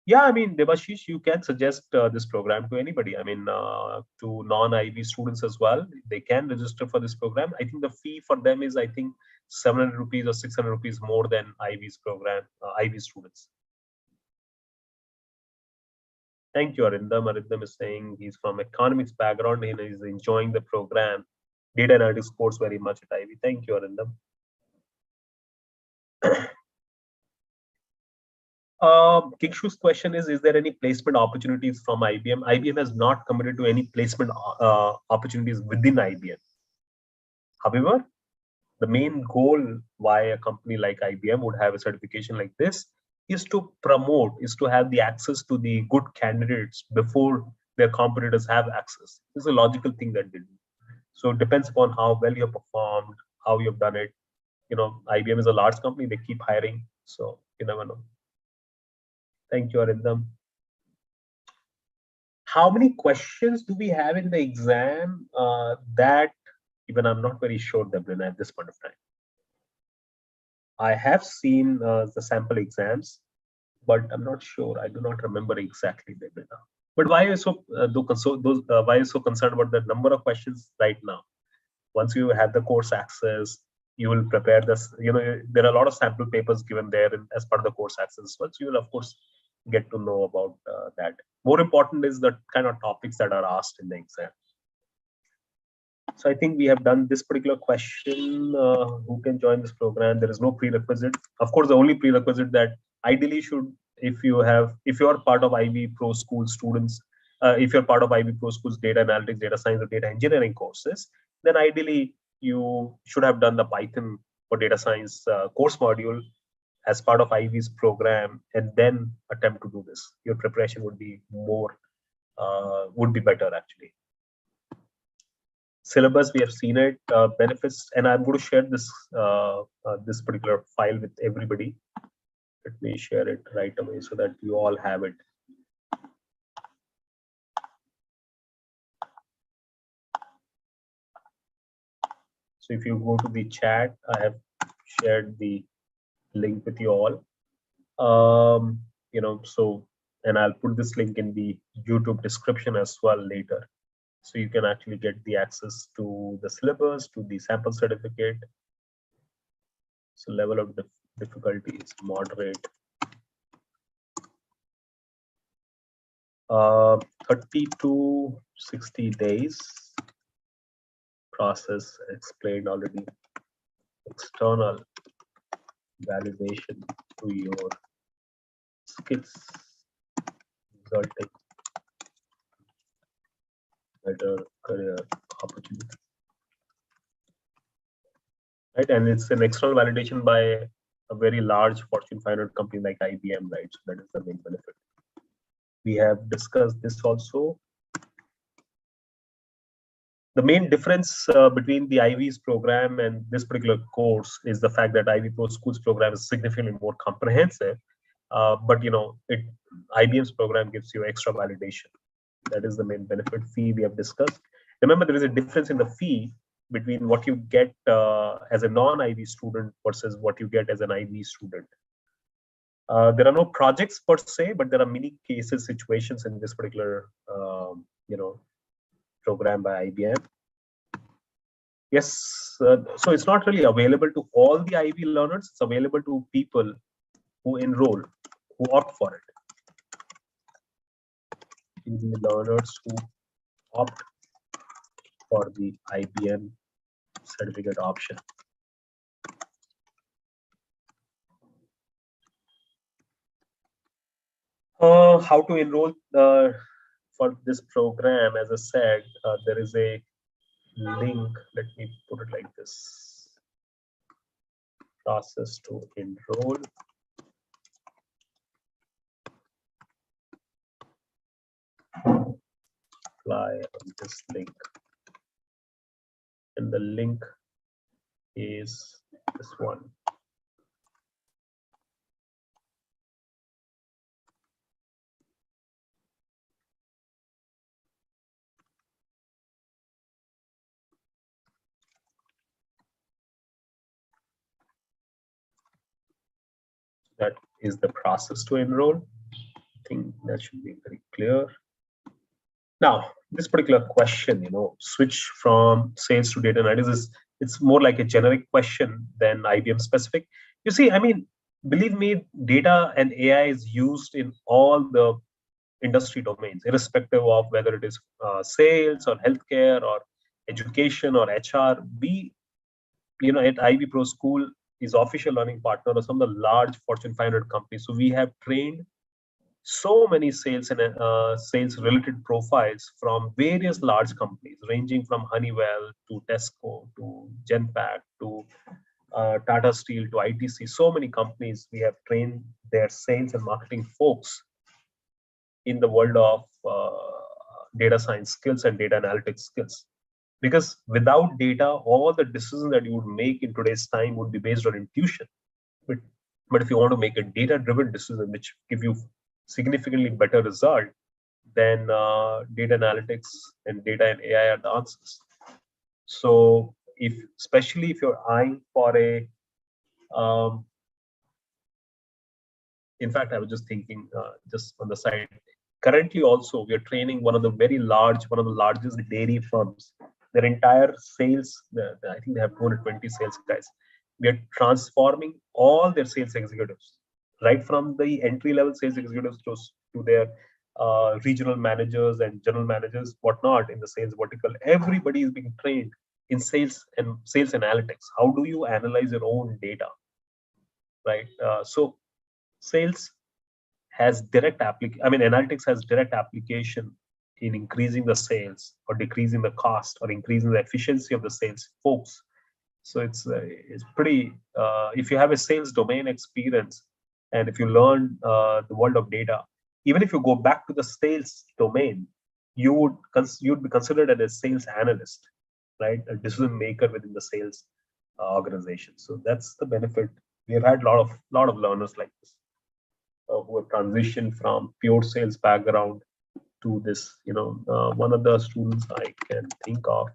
Yeah, I mean, Debashish, you can suggest this program to anybody. I mean, to non-IB students as well. They can register for this program. I think the fee for them is, I think, 700 rupees or 600 rupees more than IB's program, IB students. Thank you, Arindam. Arindam is saying he's from economics background and he's enjoying the program. Data analytics course very much at IB. Thank you, Arindam. Kikshu's question is there any placement opportunities from IBM? IBM has not committed to any placement opportunities within IBM. However, the main goal why a company like IBM would have a certification like this is to promote, is to have the access to the good candidates before their competitors have access. This is a logical thing that they do. So it depends upon how well you have performed, how you've done it. You know, IBM is a large company, they keep hiring. So you never know. Thank you, Arindam. How many questions do we have in the exam? That even I'm not very sure, Deblina, at this point of time. I have seen the sample exams, but I'm not sure. I do not remember exactly, Deblina. But why are you so why are you so concerned about the number of questions right now? Once you have the course access, you will prepare this. You know, there are a lot of sample papers given there as part of the course access as well. So you will, of course, get to know about that. More important is the kind of topics that are asked in the exam. So I think we have done this particular question. Who can join this program? There is no prerequisite. Of course, the only prerequisite that ideally should, if you are part of IvyProSchool students, if you're part of IvyProSchool's data analytics, data science, or data engineering courses, then ideally you should have done the Python for data science course module as part of Ivy's program, and then attempt to do this. Your preparation would be more, would be better actually. Syllabus, we have seen it, benefits, and I'm going to share this this particular file with everybody. Let me share it right away so that you all have it. So if you go to the chat, I have shared the link with you all. You know, so, and I'll put this link in the YouTube description as well later. So you can actually get the access to the syllabus, to the sample certificate. So level of difficulty is moderate. 30 to 60 days. Process explained already. External validation to your skills, resulting better career opportunity. Right, and it's an external validation by a very large Fortune 500 company like IBM, right? So that is the main benefit. We have discussed this also. The main difference between the IV's program and this particular course is the fact that IvyProSchool's program is significantly more comprehensive. But IBM's program gives you extra validation. That is the main benefit. Fee we have discussed. Remember, there is a difference in the fee between what you get as a non-IV student versus what you get as an IV student. There are no projects per se, but there are many cases, situations in this particular program by IBM. Yes, so it's not really available to all the IV learners. It's available to people who enroll, who opt for it. The learners who opt for the IBM certificate option. How to enroll for this program? As I said, there is a link. Let me put it like this: process to enroll. Apply on this link, and the link is this one. That is the process to enroll. I think that should be very clear. Now, this particular question, switch from sales to data analysis, it's more like a generic question than IBM specific. You see, I mean, believe me, data and AI is used in all the industry domains, irrespective of whether it is sales or healthcare or education or HR. We, at IvyProSchool is official learning partner of some of the large Fortune 500 companies. So we have trained so many sales and sales related profiles from various large companies, ranging from Honeywell to Tesco to Genpact to Tata Steel to ITC. So many companies we have trained their sales and marketing folks in the world of data science skills and data analytics skills. Because without data, all the decisions that you would make in today's time would be based on intuition. But if you want to make a data-driven decision, which give you significantly better result, then data analytics and data and AI are the answers. So especially if you're eyeing for a, in fact, I was just thinking, just on the side, currently also we are training one of the largest dairy firms. Their entire sales, I think they have 220 sales guys. We are transforming all their sales executives, right from the entry-level sales executives to their regional managers and general managers, whatnot in the sales vertical. Everybody is being trained in sales and sales analytics. How do you analyze your own data, right? So sales has direct application. I mean, analytics has direct application in increasing the sales or decreasing the cost or increasing the efficiency of the sales folks. So it's pretty, if you have a sales domain experience and if you learn the world of data, even if you go back to the sales domain, you'd be considered as a sales analyst, right? A decision maker within the sales organization. So that's the benefit. We have had a lot of learners like this who have transitioned from pure sales background to this. One of the students I can think of.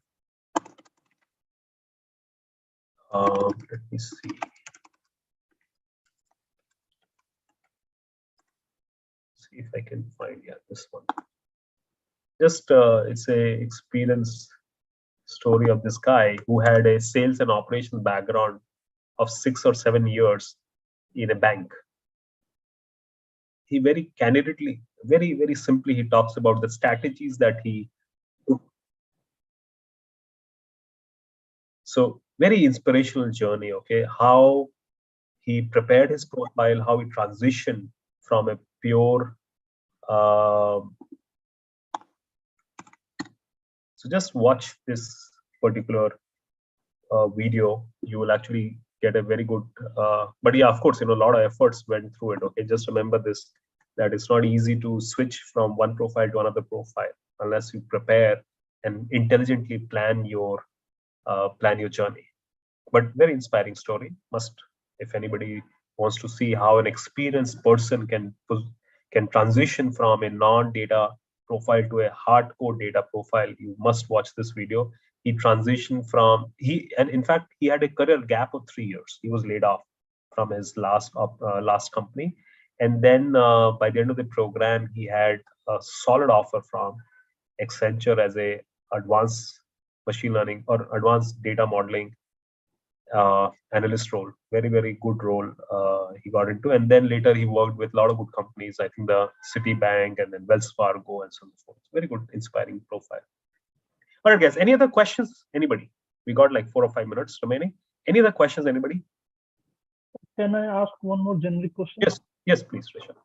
Let me see. See if I can find this one. Just it's a experience story of this guy who had a sales and operations background of 6 or 7 years in a bank. He very candidly, very simply, he talks about the strategies that he took. So very inspirational journey, okay? How he prepared his profile, how he transitioned from a pure so just watch this particular video. You will actually get a very good but yeah, of course, a lot of efforts went through it. Okay, just remember this, that it's not easy to switch from one profile to another profile unless you prepare and intelligently plan your journey. But very inspiring story. If anybody wants to see how an experienced person can transition from a non-data profile to a hardcore data profile, you must watch this video. He transitioned and in fact, he had a career gap of 3 years. He was laid off from his last company. And then by the end of the program, he had a solid offer from Accenture as a advanced machine learning or advanced data modeling analyst role. Very, very good role he got into. And then later he worked with a lot of good companies. I think the Citibank and then Wells Fargo and so forth. Very good, inspiring profile. All right, guys, any other questions? Anybody? We got like 4 or 5 minutes remaining. Any other questions, anybody? Can I ask one more generic question? Yes, please, Rishabh.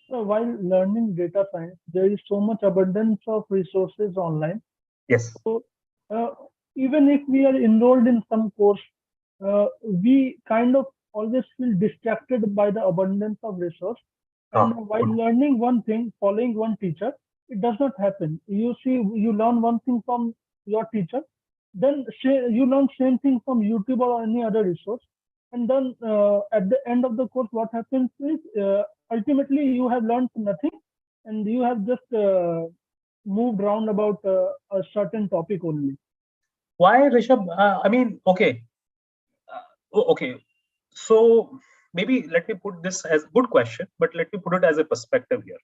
So while learning data science, there is so much abundance of resources online. Yes. So even if we are enrolled in some course, we kind of always feel distracted by the abundance of resource. And while learning one thing, following one teacher, it does not happen. You learn one thing from your teacher, then you learn same thing from YouTube or any other resource. And then at the end of the course, what happens is ultimately you have learned nothing and you have just moved around about a certain topic only. Why, Rishabh? I mean, okay. Okay. So maybe let me put this as a good question, but let me put it as a perspective here.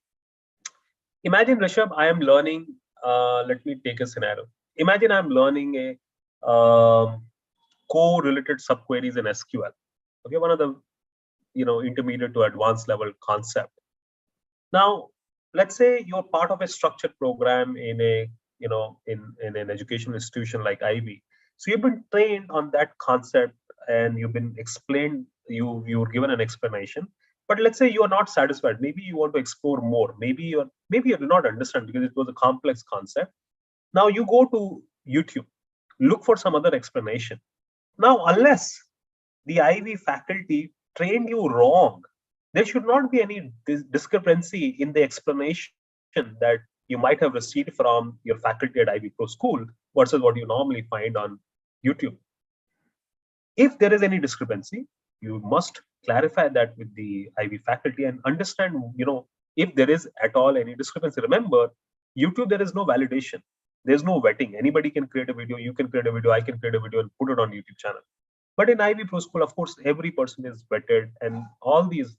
Imagine, Rishabh, I am learning, let me take a scenario. Imagine I'm learning a co-related subqueries in SQL. Okay, one of the intermediate to advanced level concept. Now, let's say you're part of a structured program in a in an educational institution like Ivy. So you've been trained on that concept and you've been explained, you were given an explanation. But let's say you are not satisfied. Maybe you want to explore more. Maybe you do not understand because it was a complex concept. Now you go to YouTube, look for some other explanation. Now, unless the Ivy faculty trained you wrong, there should not be any discrepancy in the explanation that you might have received from your faculty at IvyProSchool versus what you normally find on YouTube. If there is any discrepancy, you must clarify that with the Ivy faculty and understand, if there is at all any discrepancy. Remember, YouTube, there is no validation. There's no vetting. Anybody can create a video. You can create a video. I can create a video and put it on YouTube channel. But in IvyProSchool, of course, every person is vetted, and all these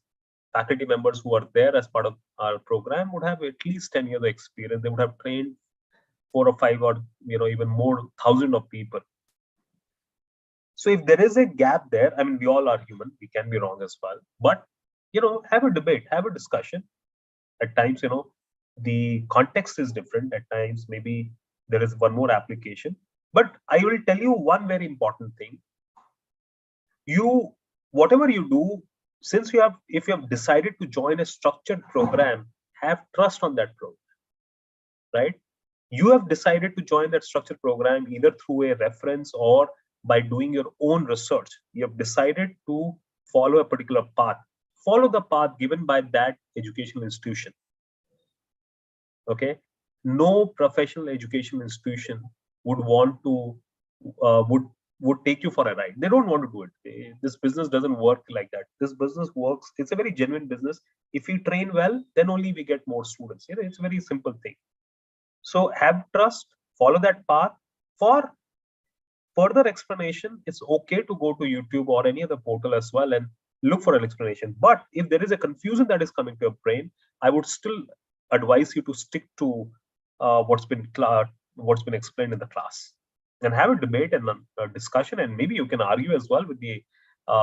faculty members who are there as part of our program would have at least 10 years of experience. They would have trained 4 or 5 or even more thousand of people. So if there is a gap there, I mean, we all are human. We can be wrong as well. But have a debate, have a discussion. At times, the context is different. At times, maybe there is one more application. But I will tell you one very important thing. Whatever you do, if you have decided to join a structured program, have trust on that program, right? You have decided to join that structured program either through a reference or by doing your own research. You have decided to follow a particular path. Follow the path given by that educational institution. Okay? No professional educational institution would want to would take you for a ride. They don't want to do it. This business doesn't work like that. This business works. It's a very genuine business. If we train well, then only we get more students. It's a very simple thing. So have trust, follow that path. For further explanation, it's okay to go to YouTube or any other portal as well and look for an explanation. But if there is a confusion that is coming to your brain, I would still advise you to stick to what's been explained in the class, and have a debate and a discussion, and maybe you can argue as well with the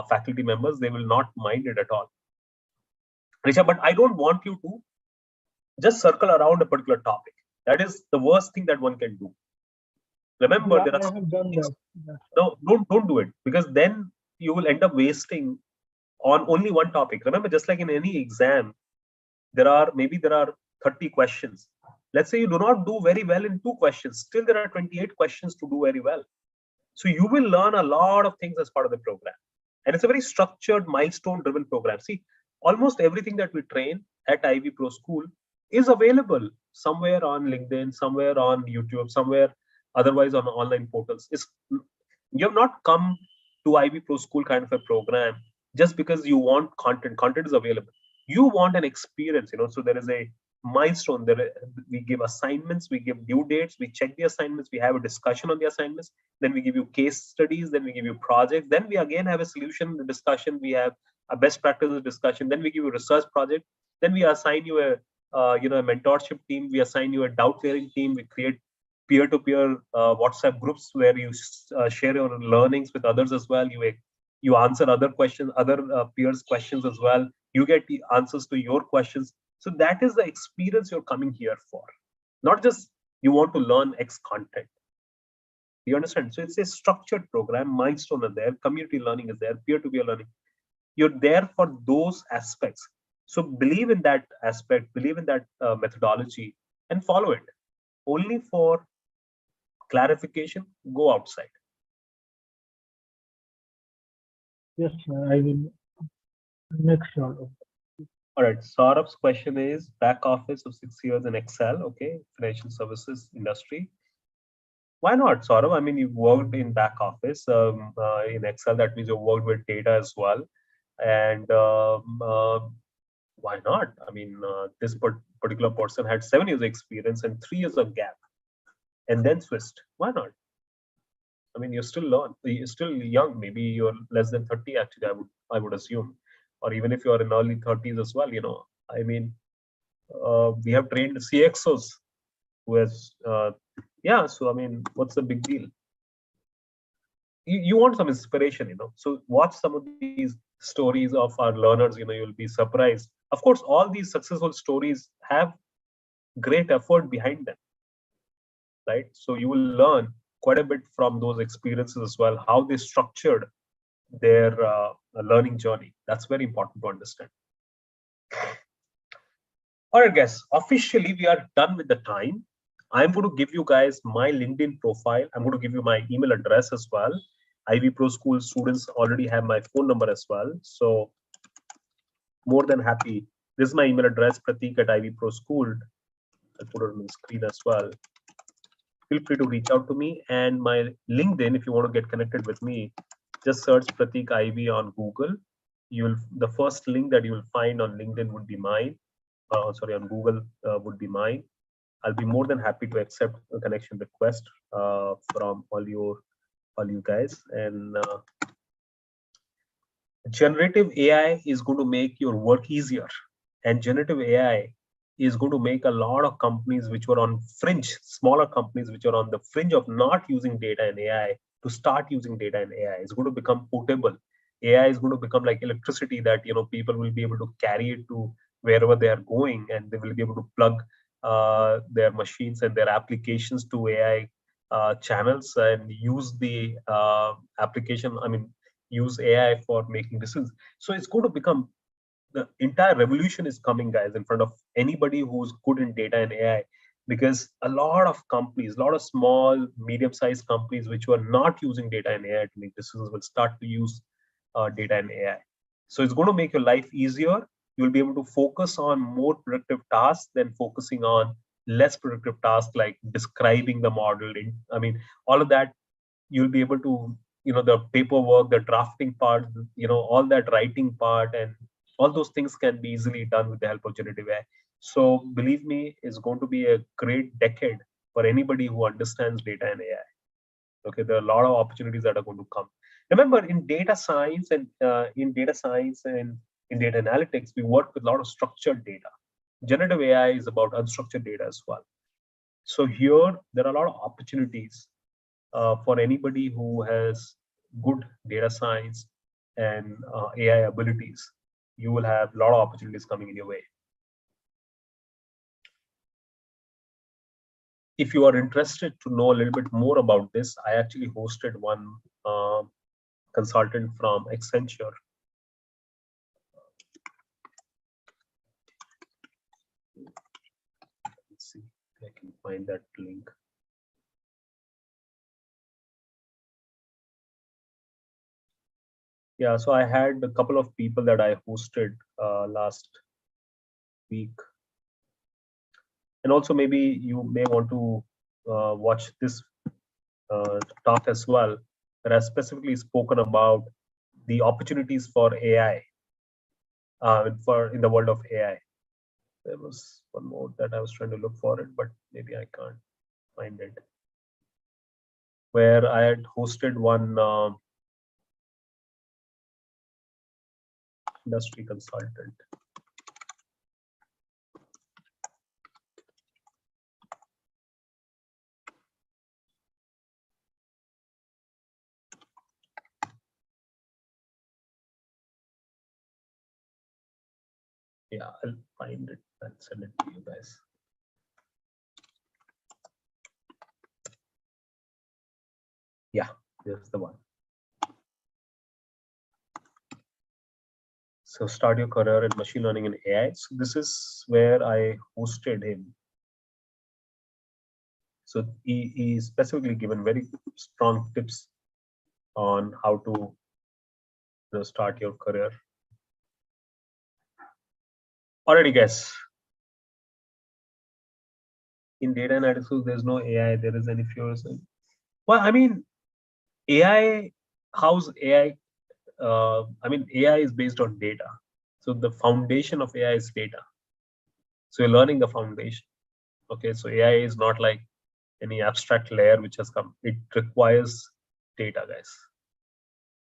faculty members. They will not mind it at all. Risha, but I don't want you to just circle around a particular topic. That is the worst thing that one can do. Remember, there are some things. No, don't do it, because then you will end up wasting on only one topic. Remember, just like in any exam, there are 30 questions. Let's say you do not do very well in 2 questions. Still, there are 28 questions to do very well. So you will learn a lot of things as part of the program. And it's a very structured, milestone-driven program. See, almost everything that we train at IvyProSchool is available somewhere on LinkedIn, somewhere on YouTube, somewhere otherwise on online portals. You have not come to IvyProSchool kind of a program just because you want content. Content is available. You want an experience, so there is a milestone. We give assignments, we give due dates, we check the assignments, we have a discussion on the assignments, then we give you case studies, then we give you projects, then we again have a solution discussion, we have a best practices discussion, then we give you a research project, then we assign you a a mentorship team, we assign you a doubt clearing team, we create peer-to-peer WhatsApp groups where you share your learnings with others as well. You answer other questions, other peers' questions as well. You get the answers to your questions. So that is the experience you're coming here for, not just you want to learn X content. You understand? So it's a structured program. Milestone are there, community learning is there, peer-to-peer learning. You're there for those aspects. So believe in that aspect, believe in that methodology, and follow it. Only for clarification, go outside. Yes, sir, I will make sure. All right, Saurabh's question is back office of 6 years in Excel, okay, financial services industry. Why not, Saurabh? I mean, you've worked in back office in Excel. That means you've worked with data as well. And why not? I mean, this particular person had 7 years experience and 3 years of gap, and then switched. Why not? I mean, you're still young. Maybe you're less than 30. Actually, I would assume, or even if you're in early 30s as well. I mean, we have trained CXOs who has, yeah. So I mean, what's the big deal? You want some inspiration, So watch some of these stories of our learners. You'll be surprised. Of course, all these successful stories have great effort behind them, right? So you will learn quite a bit from those experiences as well, how they structured their learning journey. That's very important to understand. All right, guys, officially we are done with the time. I'm going to give you guys my LinkedIn profile. I'm going to give you my email address as well. IvyProSchool students already have my phone number as well. So more than happy. This is my email address, Pratik at IvyProSchool. I'll put it on the screen as well. Feel free to reach out to me, and my LinkedIn, if you want to get connected with me, just search Pratik Ivy on Google. The first link that you will find on LinkedIn would be mine. Sorry, on Google would be mine. I'll be more than happy to accept a connection request from all you guys. And generative AI is going to make your work easier, and generative AI is going to make a lot of companies which were on fringe, smaller companies which are on the fringe of not using data and AI, to start using data and AI. It's going to become portable. AI is going to become like electricity that people will be able to carry it to wherever they are going, and they will be able to plug their machines and their applications to AI channels and use the application. I mean, use AI for making decisions. So it's going to become, the entire revolution is coming, guys, in front of anybody who's good in data and AI, because a lot of companies, a lot of small, medium-sized companies which were not using data and AI to make decisions will start to use data and AI. So it's going to make your life easier. You'll be able to focus on more productive tasks than focusing on less productive tasks like describing the model. I mean, all of that, you'll be able to, the paperwork, the drafting part, all that writing part, and all those things can be easily done with the help of generative AI. So believe me, it's going to be a great decade for anybody who understands data and AI. Okay, there are a lot of opportunities that are going to come. Remember, in data science and in data analytics, we work with a lot of structured data. Generative AI is about unstructured data as well. So here, there are a lot of opportunities for anybody who has good data science and AI abilities. You will have a lot of opportunities coming in your way. If you are interested to know a little bit more about this, I actually hosted one consultant from Accenture. Let's see if I can find that link. Yeah, so I had a couple of people that I hosted last week. And also maybe you may want to watch this talk as well, that has specifically spoken about the opportunities for AI in the world of AI. There was one more that I was trying to look for it, but maybe I can't find it, where I had hosted one industry consultant. Yeah, I'll find it and send it to you guys. Yeah, here's the one. So start your career in machine learning and AI. So this is where I hosted him. So he specifically given very strong tips on how to start your career. Alrighty, guys. In data analysis, there's no AI. There is any fewer. Well, I mean, AI. How's AI? I mean, AI is based on data. So the foundation of AI is data. So you're learning the foundation. Okay, so AI is not like any abstract layer which has come. It requires data, guys.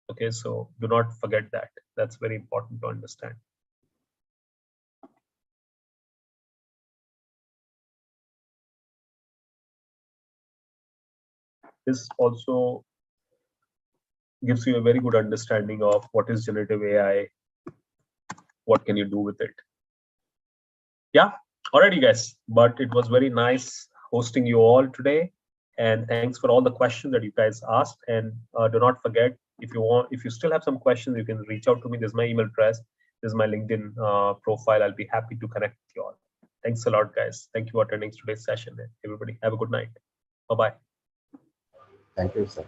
Okay, so do not forget that. That's very important to understand. This also gives you a very good understanding of what is generative AI, what can you do with it. Yeah, alrighty, guys. But it was very nice hosting you all today, and thanks for all the questions that you guys asked. And do not forget, if you still have some questions, you can reach out to me. There's my email address. This is my LinkedIn profile. I'll be happy to connect with you all. Thanks a lot, guys. Thank you for attending today's session. Everybody, have a good night. Bye-bye. Thank you, sir.